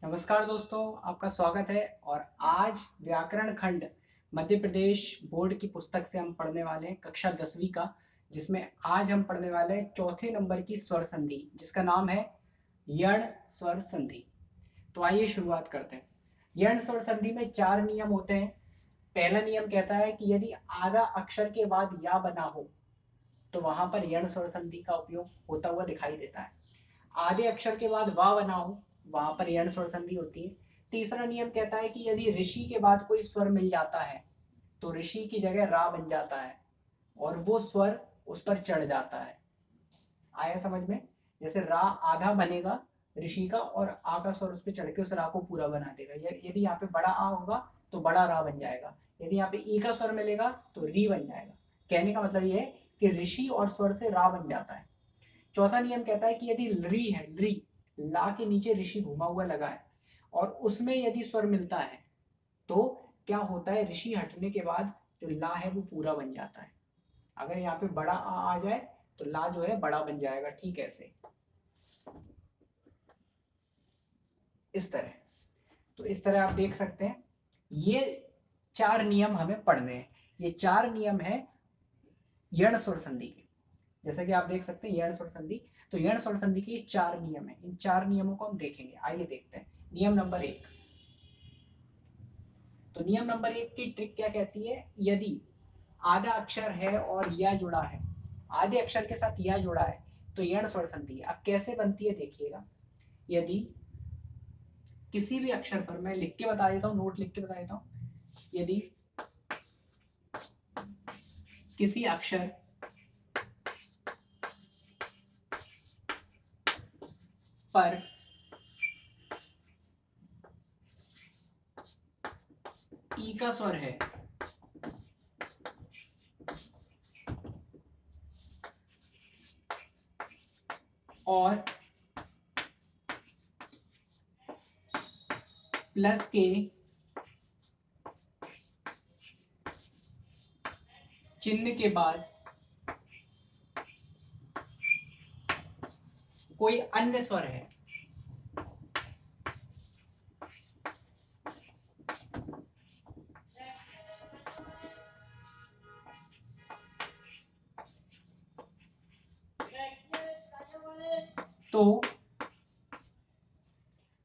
नमस्कार दोस्तों, आपका स्वागत है। और आज व्याकरण खंड मध्य प्रदेश बोर्ड की पुस्तक से हम पढ़ने वाले हैं कक्षा 10वीं का, जिसमें आज हम पढ़ने वाले हैं चौथे नंबर की स्वर संधि, जिसका नाम है यण स्वर संधि। तो आइए शुरुआत करते हैं। यण स्वर संधि में 4 नियम होते हैं। पहला नियम कहता है कि यदि आधा अक्षर के बाद या बना हो तो वहां पर यण स्वर संधि का उपयोग होता हुआ दिखाई देता है। आधे अक्षर के बाद वा बना हो, वहां पर यण स्वर संधि होती है। तीसरा नियम कहता है कि यदि ऋषि के बाद कोई स्वर मिल जाता है तो ऋषि की जगह रा बन जाता है और वो स्वर उस पर चढ़ जाता है। आया समझ में? जैसे रा आधा बनेगा ऋषि का और आ का स्वर उस पर चढ़ के उस रा को पूरा बना देगा। यदि यहाँ पे बड़ा आ होगा तो बड़ा रा बन जाएगा। यदि यहाँ पे ई का स्वर मिलेगा तो री बन जाएगा। कहने का मतलब ये है कि ऋषि और स्वर से रा बन जाता है। चौथा नियम कहता है कि यदि ली है, ली ला के नीचे ऋषि घुमा हुआ लगा है और उसमें यदि स्वर मिलता है तो क्या होता है, ऋषि हटने के बाद जो ला है वो पूरा बन जाता है। अगर यहाँ पे बड़ा आ जाए तो ला जो है बड़ा बन जाएगा। ठीक है, ऐसे इस तरह। तो इस तरह आप देख सकते हैं ये 4 नियम हमें पढ़ने हैं। ये 4 नियम है यण स्वर संधि के। जैसे कि आप देख सकते हैं यण स्वर संधि, तो यण स्वर संधि के 4 नियम है। इन 4 नियमों को हम देखेंगे। आइए देखते हैं। नियम नंबर 1। तो नियम नंबर 1 की ट्रिक क्या कहती है? यदि आधा अक्षर है और या जुड़ा है, आधे अक्षर के साथ या जुड़ा है तो यण स्वर संधि है। अब कैसे बनती है देखिएगा। यदि किसी भी अक्षर पर, मैं लिख के बता देता हूँ, नोट लिख के बता देता हूँ। यदि किसी अक्षर पर ई का स्वर है और प्लस के चिन्ह के बाद कोई अन्य स्वर है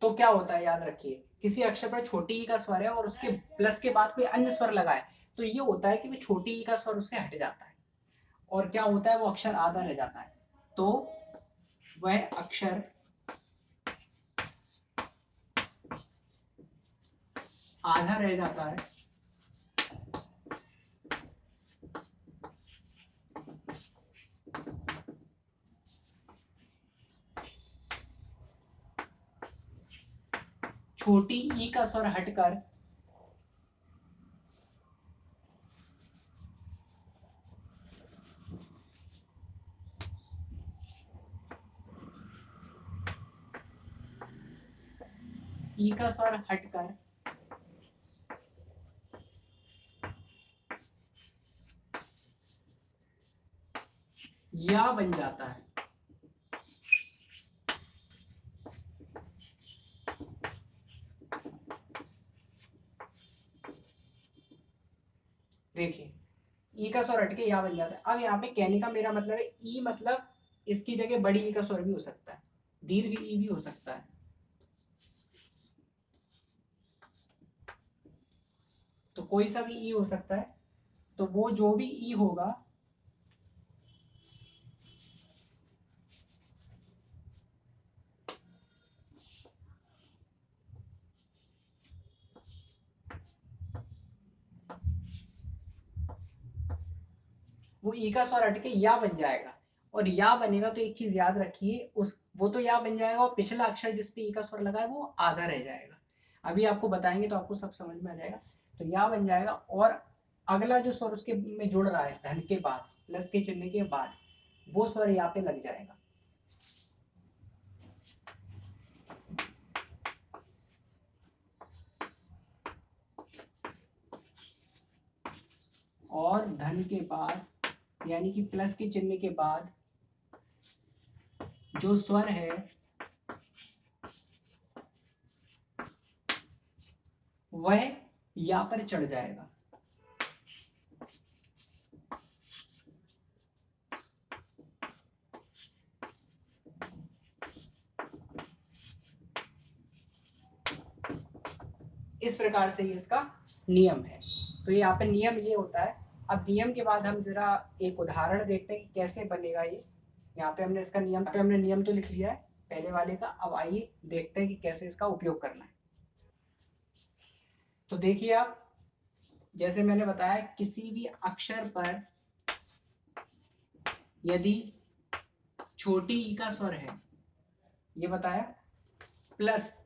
तो क्या होता है, याद रखिए। किसी अक्षर पर छोटी ई का स्वर है और उसके प्लस के बाद कोई अन्य स्वर लगा है तो ये होता है कि वो छोटी ई का स्वर उससे हट जाता है और क्या होता है, वो अक्षर आधा रह जाता है। तो वह अक्षर आधा रह जाता है छोटी ई का स्वर हटकर ई का स्वर हटकर या बन जाता है। देखिए ई का स्वर हटके या बन जाता है। अब यहाँ पे कहने का मेरा मतलब है ई मतलब इसकी जगह बड़ी ई का स्वर भी हो सकता है, दीर्घ ई भी हो सकता है। तो कोई सा भी ई हो सकता है। तो वो जो भी ई होगा वो ई का स्वर हटके या बन जाएगा। और या बनेगा तो एक चीज याद रखिए, उस वो तो या बन जाएगा और पिछला अक्षर जिस पे ई का स्वर लगा है वो आधा रह जाएगा। अभी आपको बताएंगे तो आपको सब समझ में आ जाएगा। तो या बन जाएगा और अगला जो स्वर उसके में जुड़ रहा है धन के बाद, प्लस के चिन्ह के बाद, वो स्वर यहाँ पे लग जाएगा। और धन के बाद यानी कि प्लस के चिन्ह के बाद जो स्वर है वह या पर चढ़ जाएगा। इस प्रकार से ये इसका नियम है। तो यहाँ पे नियम ये होता है। अब नियम के बाद हम जरा एक उदाहरण देखते हैं कि कैसे बनेगा ये। यहाँ पे हमने इसका नियम पे हमने नियम तो लिख लिया है पहले वाले का। अब आइए देखते हैं कि कैसे इसका उपयोग करना है। तो देखिए आप, जैसे मैंने बताया किसी भी अक्षर पर यदि छोटी ई का स्वर है, ये बताया, प्लस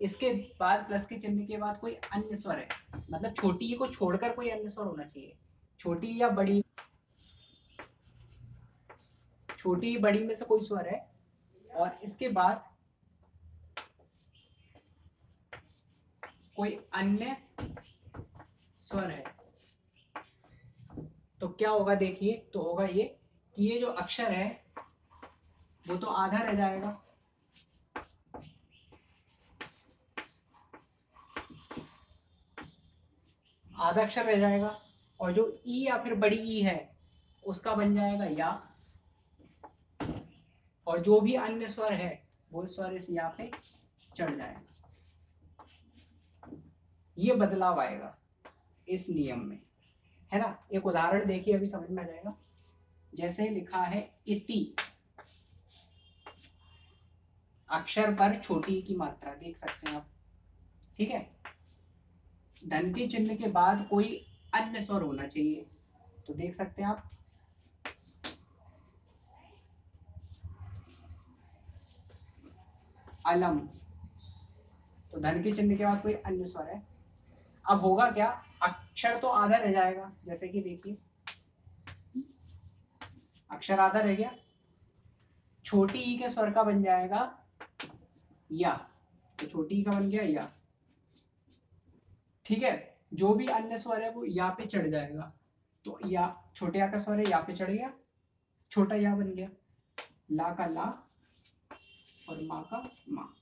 इसके बाद प्लस के चिन्ह के बाद कोई अन्य स्वर है, मतलब छोटी ई को छोड़कर कोई अन्य स्वर होना चाहिए। छोटी या बड़ी, छोटी बड़ी में से कोई स्वर है और इसके बाद कोई अन्य स्वर है, तो क्या होगा देखिए। तो होगा ये कि ये जो अक्षर है वो तो आधा रह जाएगा, आधा अक्षर रह जाएगा, और जो ई या फिर बड़ी ई है उसका बन जाएगा या, और जो भी अन्य स्वर है वो स्वर इस या पे चढ़ जाएगा। ये बदलाव आएगा इस नियम में, है ना। एक उदाहरण देखिए, अभी समझ में आ जाएगा। जैसे लिखा है इति, अक्षर पर छोटी की मात्रा देख सकते हैं आप, ठीक है। धन के चिन्ह के बाद कोई अन्य स्वर होना चाहिए, तो देख सकते हैं आप, अलम, तो धन के चिन्ह के बाद कोई अन्य स्वर है। अब होगा क्या, अक्षर तो आधा रह जाएगा, जैसे कि देखिए अक्षर आधा रह गया, छोटी ई के स्वर का बन जाएगा या, तो छोटी ई का बन गया या, ठीक है। जो भी अन्य स्वर है वो या पे चढ़ जाएगा, तो या, छोटे या का स्वर है या पे चढ़ गया, छोटा या बन गया, ला का ला और माँ का माँ,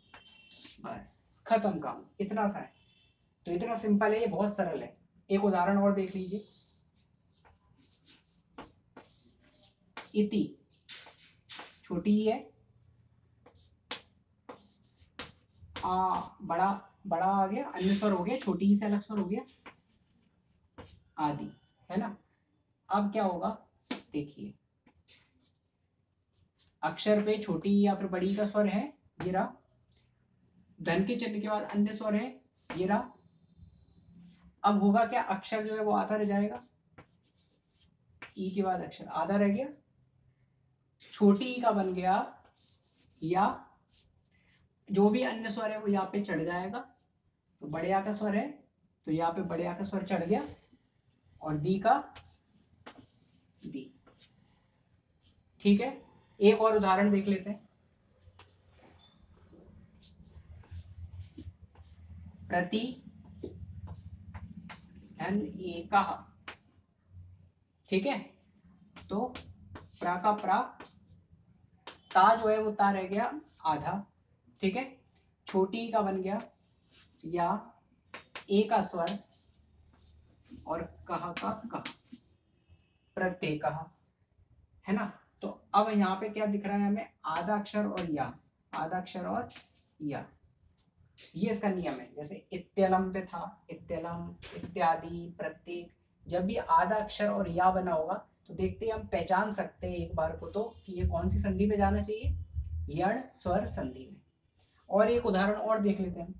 बस खत्म काम, इतना सा है। तो इतना सिंपल है, ये बहुत सरल है। एक उदाहरण और देख लीजिए। इति, छोटी ई है, आ बड़ा, बड़ा आ गया, अन्य स्वर हो गया, छोटी ई से अलग स्वर हो गया, आदि, है ना। अब क्या होगा देखिए, अक्षर पे छोटी या फिर बड़ी का स्वर है, ये रहा, धन के चिन्ह के बाद अन्य स्वर है, ये रहा। अब होगा क्या, अक्षर जो है वो आधा रह जाएगा, ई के बाद अक्षर आधा रह गया, छोटी ई का बन गया या, जो भी अन्य स्वर है वो यहाँ पे चढ़ जाएगा, तो बड़े आ का स्वर है तो यहाँ पे बड़े आ का स्वर चढ़ गया, और दी का दी, ठीक है। एक और उदाहरण देख लेते हैं। प्रति धन एकः, ठीक है। तो प्रा का प्रा, ता जो है वो ता रह गया आधा, ठीक है। छोटी का बन गया या, ए का स्वर और कहा का कहा, प्रत्यय कहा, है ना। तो अब यहाँ पे क्या दिख रहा है हमें, आधा अक्षर और या, आधा अक्षर और या, ये इसका नियम है। जैसे इत्यलम पे था, इत्यलम, इत्यादि, प्रत्येक, जब भी आधा अक्षर और या बना होगा तो देखते हैं हम पहचान सकते हैं एक बार को तो कि ये कौन सी संधि पे जाना चाहिए, यण स्वर संधि में। और एक उदाहरण और देख लेते हैं।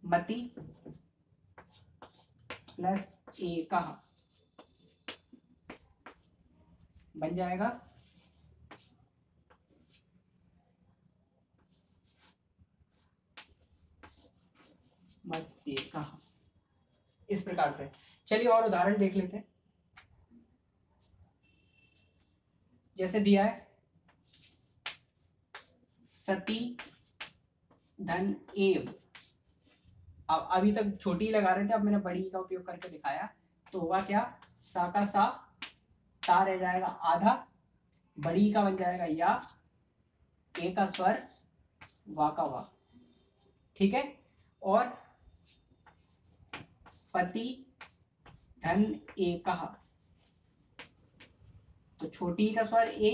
मति प्लस एकः बन जाएगा मत्येकः, इस प्रकार से। चलिए और उदाहरण देख लेते हैं। जैसे दिया है सती धन एव, अब अभी तक छोटी लगा रहे थे, अब मैंने बड़ी का उपयोग करके दिखाया, तो होगा क्या, सा का सा, ता रह जाएगा आधा, बड़ी का बन जाएगा या, ए का स्वर वा का वा, ठीक है। और पति धन ए कहा, तो छोटी ई का स्वर ए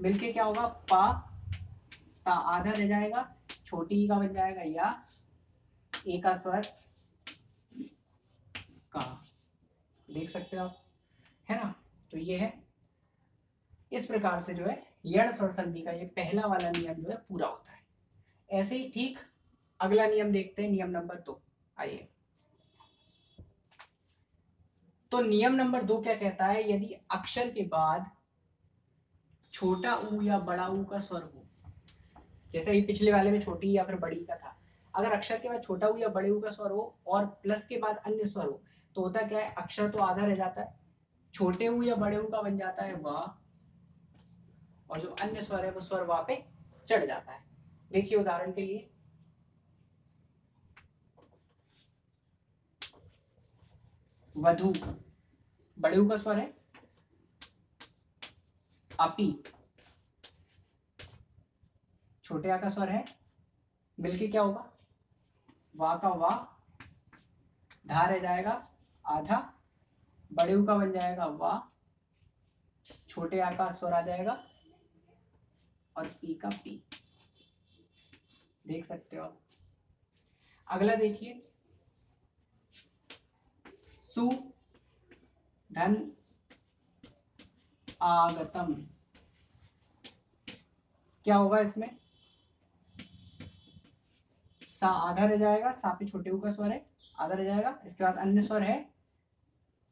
मिलके क्या होगा पा, ता आधा रह जाएगा, छोटी ई का बन जाएगा या, ए का स्वर कहा, देख सकते हो आप, है ना। तो ये है, इस प्रकार से जो है यण स्वर संधि का ये पहला वाला नियम जो है पूरा होता है। ऐसे ही ठीक अगला नियम देखते हैं, नियम नंबर 2। आइए, तो नियम नंबर 2 क्या कहता है, यदि अक्षर के बाद छोटा ऊ या बड़ा ऊ का स्वर हो, जैसे ही पिछले वाले में छोटी या फिर बड़ी का था, अगर अक्षर के बाद छोटा ऊ या बड़े ऊ का स्वर हो और प्लस के बाद अन्य स्वर हो, तो होता क्या है, अक्षर तो आधा रह जाता है, छोटे ऊ या बड़े ऊ का बन जाता है वा, और जो अन्य स्वर है वो स्वर वा पे चढ़ जाता है। देखिए उदाहरण के लिए, वधु, बड़े ऊ का स्वर है, अपी, छोटे आ का स्वर है, मिलके क्या होगा, वा का वा, धा रह जाएगा आधा, बड़े ऊ का बन जाएगा वा, छोटे आ का स्वर आ जाएगा और पी का पी, देख सकते हो आप। अगला देखिए, सु धन आगतम, क्या होगा इसमें, सा आधा रह जाएगा, सा पे छोटे ऊ का स्वर है, आधा रह जाएगा, इसके बाद अन्य स्वर है,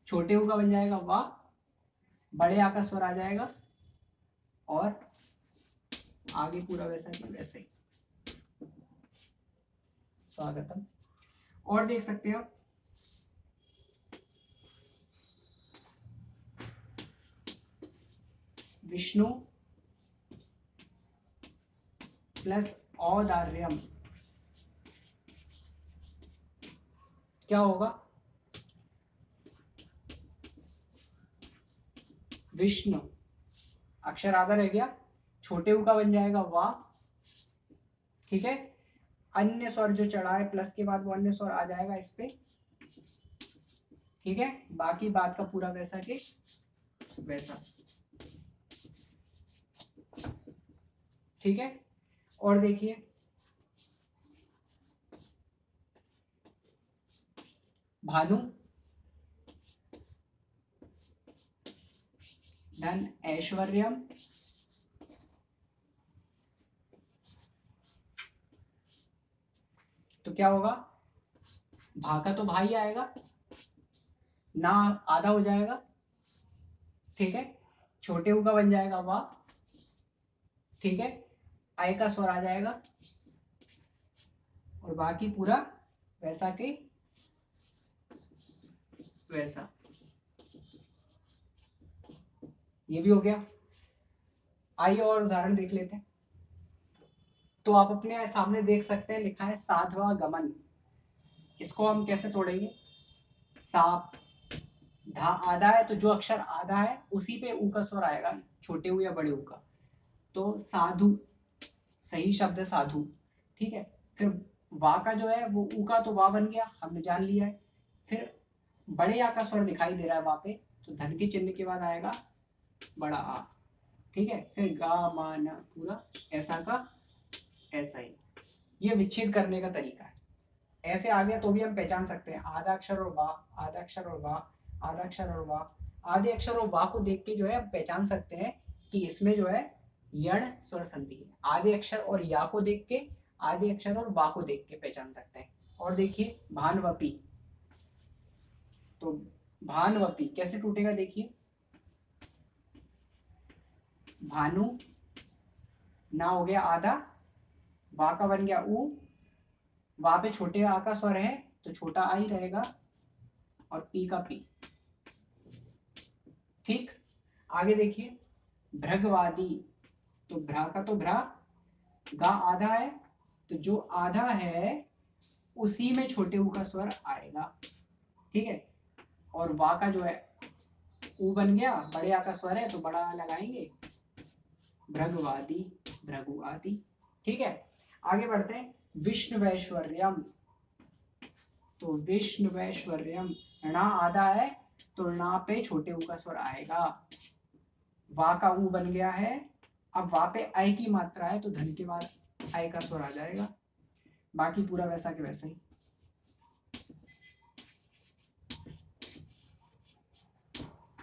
छोटे ऊ का बन जाएगा वा, बड़े आ का स्वर आ जाएगा और आगे पूरा वैसा कि वैसे ही, स्वागतम। और देख सकते हो, विष्णु प्लस औदार्यम, क्या होगा, विष्णु अक्षर आधा रह गया, छोटे ऊ का बन जाएगा वा, ठीक है, अन्य स्वर जो चढ़ा है प्लस के बाद वो अन्य स्वर आ जाएगा इस पे, ठीक है, बाकी बात का पूरा वैसा के वैसा, ठीक है। और देखिए, भानु धन ऐश्वर्यम, तो क्या होगा, भा का तो भाई आएगा, ना आधा हो जाएगा, ठीक है, छोटे ऊ का बन जाएगा वा, ठीक है, आय का स्वर आ जाएगा और बाकी पूरा वैसा के वैसा, ये भी हो गया। आइए और उदाहरण देख लेते हैं। तो आप अपने सामने देख सकते हैं, लिखा है साधवा गमन, इसको हम कैसे तोड़ेंगे, साप, धा आधा है तो जो अक्षर आधा है उसी पे ऊ का स्वर आएगा, छोटे ऊ या बड़े ऊ का, तो साधु, सही शब्द है साधु, ठीक है। फिर वा का जो है वो ऊ का तो वा बन गया, हमने जान लिया है। फिर बड़े आ का स्वर दिखाई दे रहा है वा पे, तो धन के चिन्ह के बाद आएगा बड़ा आ, ठीक है। फिर गा मा ना पूरा ऐसा का ऐसा ही, ये विच्छेद करने का तरीका है। ऐसे आ गया तो भी हम पहचान सकते हैं, आधा अक्षर और वा, आधा अक्षर और वा, आधा अक्षर और वा, आधे अक्षर और वा को देख के जो है हम पहचान सकते हैं कि इसमें जो है यण स्वर संधि है। आधे अक्षर और या को देख के, आधे अक्षर और वा को देख के पहचान सकते हैं। और देखिए भानवपी, तो भानवपी कैसे टूटेगा, देखिए भानु, ना हो गया आधा, वा का बन गया ऊ, वा पे छोटे आ का स्वर है तो छोटा आ ही रहेगा और पी का पी, ठीक। आगे देखिए भ्रगवादी, तो भ्रा का तो भ्रा, गा आधा है तो जो आधा है उसी में छोटे ऊ का स्वर आएगा, ठीक है। और वा का जो है ऊ बन गया, बड़े आ का स्वर है तो बड़ा आ लगाएंगे, भृगवादी, भृगुआदि। ठीक है, आगे बढ़ते हैं। विष्णुवैश्वर्यम, तो विष्णुवैश्वर्यम, णा आधा है तो णा पे छोटे ऊ का स्वर आएगा। वा का ऊ बन गया है, अब वा पे आई की मात्रा है तो धन के बाद आई का स्वर आ जाएगा। बाकी पूरा वैसा के वैसा ही।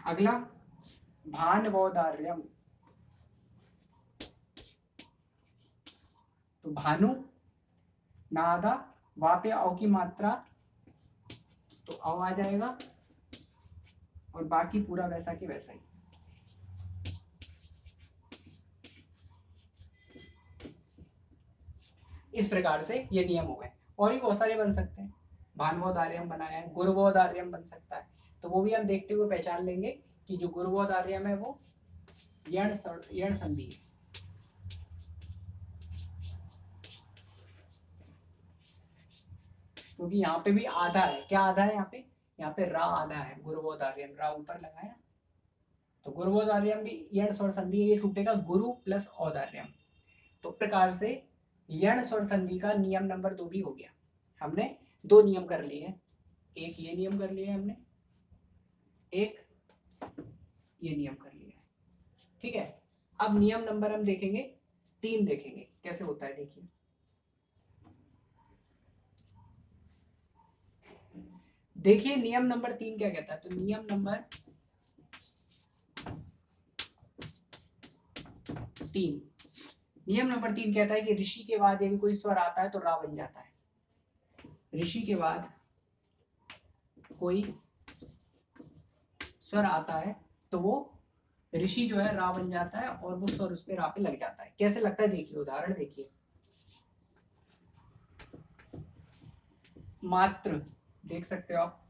अगला भानवोदार्यम, तो भानु ना आधा, वा पे औ की मात्रा तो औ आ जाएगा, और बाकी पूरा वैसा के वैसा ही। इस प्रकार से ये नियम हो गए। और भी बहुत सारे बन सकते हैं। भानवोदार्यम बनाया है, गुरुवोदार्यम बन सकता है, तो वो भी हम देखते हुए पहचान लेंगे कि जो गुरुवोदार्यम है वो यण संधि है। क्योंकि यहाँ पे भी आधा है। क्या आधा है यहाँ पे? यहाँ पे रा आधा है, गुरुवोदार्यम, रा ऊपर लगाया तो गुरुवोदार्यम भी यण स्वर संधि है, ये टूटेगा गुरु प्लस औदार्यम। तो प्रकार से यण स्वर संधि का नियम नंबर 2 भी हो गया। हमने 2 नियम कर लिए हैं, एक ये नियम कर लिया हमने, एक ये नियम कर लिया है। ठीक है, अब नियम नंबर हम देखेंगे 3 देखेंगे कैसे होता है। देखिए देखिए नियम नंबर 3 क्या कहता है। तो नियम नंबर 3, नियम नंबर 3 कहता है कि ऋषि के बाद यदि कोई स्वर आता है तो रा बन जाता है। ऋषि के बाद कोई स्वर आता है तो वो ऋषि जो है रा बन जाता है, और वो स्वर उस पे रा पे लग जाता है। कैसे लगता है देखिए, उदाहरण देखिए। मात्र देख सकते हो आप,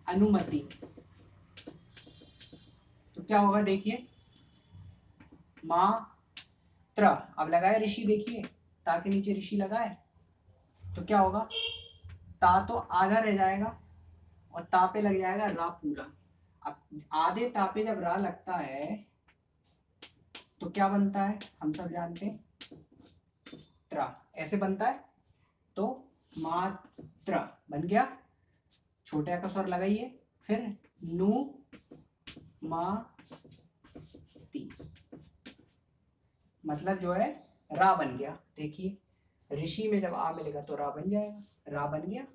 अनुमति, तो क्या होगा देखिए, मात्र, अब लगाए ऋषि, देखिए ता के नीचे ऋषि लगा है तो क्या होगा, ता तो आधा रह जाएगा और ता पे लग जाएगा रा पूरा। अब आधे ता पे जब रा लगता है तो क्या बनता है, हम सब जानते हैं, त्रा, ऐसे बनता है। तो मात्रा बन गया, छोटे आ का स्वर लगाइए, फिर नु मा ती, मतलब जो है रा बन गया। देखिए ऋषि में जब आ मिलेगा तो रा बन जाएगा, रा बन गया,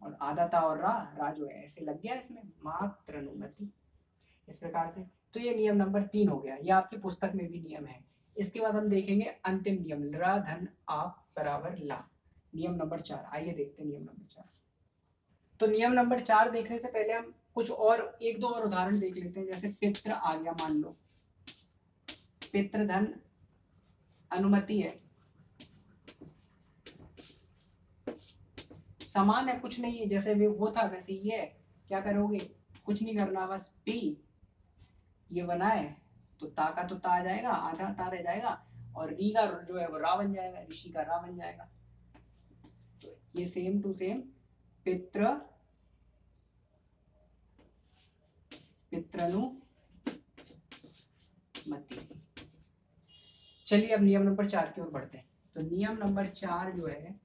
और आधा ता और रा जो है ऐसे लग गया इसमें, मात्र अनुमति, इस प्रकार से। तो ये नियम नंबर 3 हो गया, ये आपकी पुस्तक में भी नियम है। इसके बाद हम देखेंगे अंतिम नियम, रा धन आप बराबर ला, नियम नंबर 4। आइए देखते हैं नियम नंबर 4। तो नियम नंबर 4 देखने से पहले हम कुछ और 1-2 और उदाहरण देख लेते हैं। जैसे पितृ आ गया, मान लो पितृ धन अनुमति है, समान है, कुछ नहीं है, जैसे वो था वैसे ये है। क्या करोगे, कुछ नहीं करना, बस पी ये बनाए तो ता का तो ता आ जाएगा, आधा ता रह जाएगा, और री का जो है वो रा बन जाएगा, ऋषि का रा बन जाएगा। तो ये सेम टू सेम पितृ, पितृनु मति। चलिए अब नियम नंबर 4 की ओर बढ़ते हैं। तो नियम नंबर 4 जो है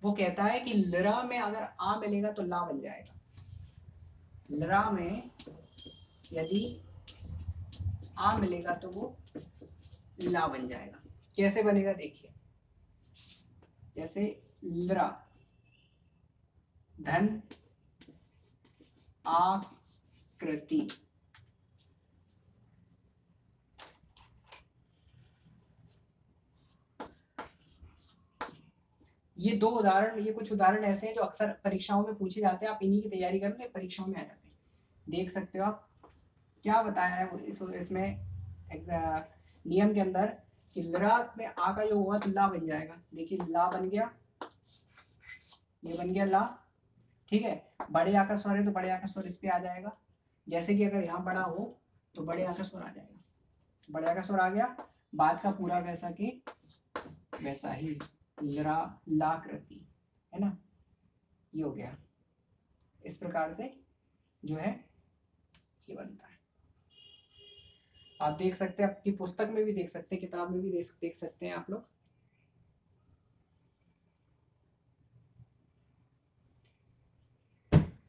वो कहता है कि लरा में अगर आ मिलेगा तो ला बन जाएगा। लरा में यदि आ मिलेगा तो वो ला बन जाएगा। कैसे बनेगा देखिए, जैसे लरा धन आकृति, ये 2 उदाहरण, ये कुछ उदाहरण ऐसे हैं जो अक्सर परीक्षाओं में पूछे जाते हैं। आप इन्हीं की तैयारी करेंगे, परीक्षाओं में आ जाते हैं। देख सकते हो आप क्या बताया है इसमें नियम के अंदर कि लरा में आ का जो हुआ तो ला बन जाएगा। देखिए ला बन गया, ये बन गया ला। ठीक है, बड़े आ का स्वर है तो बड़े आ का स्वर इस पे आ जाएगा। जैसे कि अगर यहाँ बड़ा हो तो बड़े आ का स्वर आ जाएगा, बड़े आ का स्वर आ गया, बाद का पूरा वैसा के वैसा ही, लरा लाकृति है ना, ये हो गया। इस प्रकार से जो है ये बनता है। आप देख सकते हैं, आपकी पुस्तक में भी देख सकते हैं, किताब में भी देख सकते हैं आप लोग।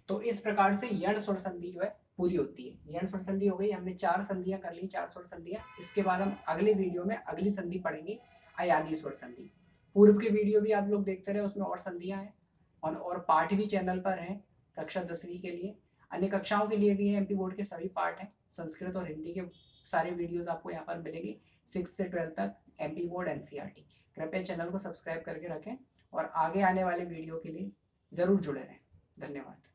तो इस प्रकार से यण स्वर संधि जो है पूरी होती है। यण स्वर संधि हो गई, हमने 4 संधियां कर ली, 4 स्वर संधियां। इसके बाद हम अगले वीडियो में अगली संधि पढ़ेंगे, अयादी स्वर संधि। पूर्व के वीडियो भी आप लोग देखते रहे, उसमें और संधियां हैं और पाठ भी चैनल पर हैं कक्षा 10वीं के लिए। अन्य कक्षाओं के लिए भी है, एमपी बोर्ड के सभी पाठ हैं, संस्कृत और हिंदी के सारे वीडियोस आपको यहाँ पर मिलेंगे 6 से 12 तक, एमपी बोर्ड एनसीईआरटी। कृपया चैनल को सब्सक्राइब करके रखें और आगे आने वाले वीडियो के लिए जरूर जुड़े रहें। धन्यवाद।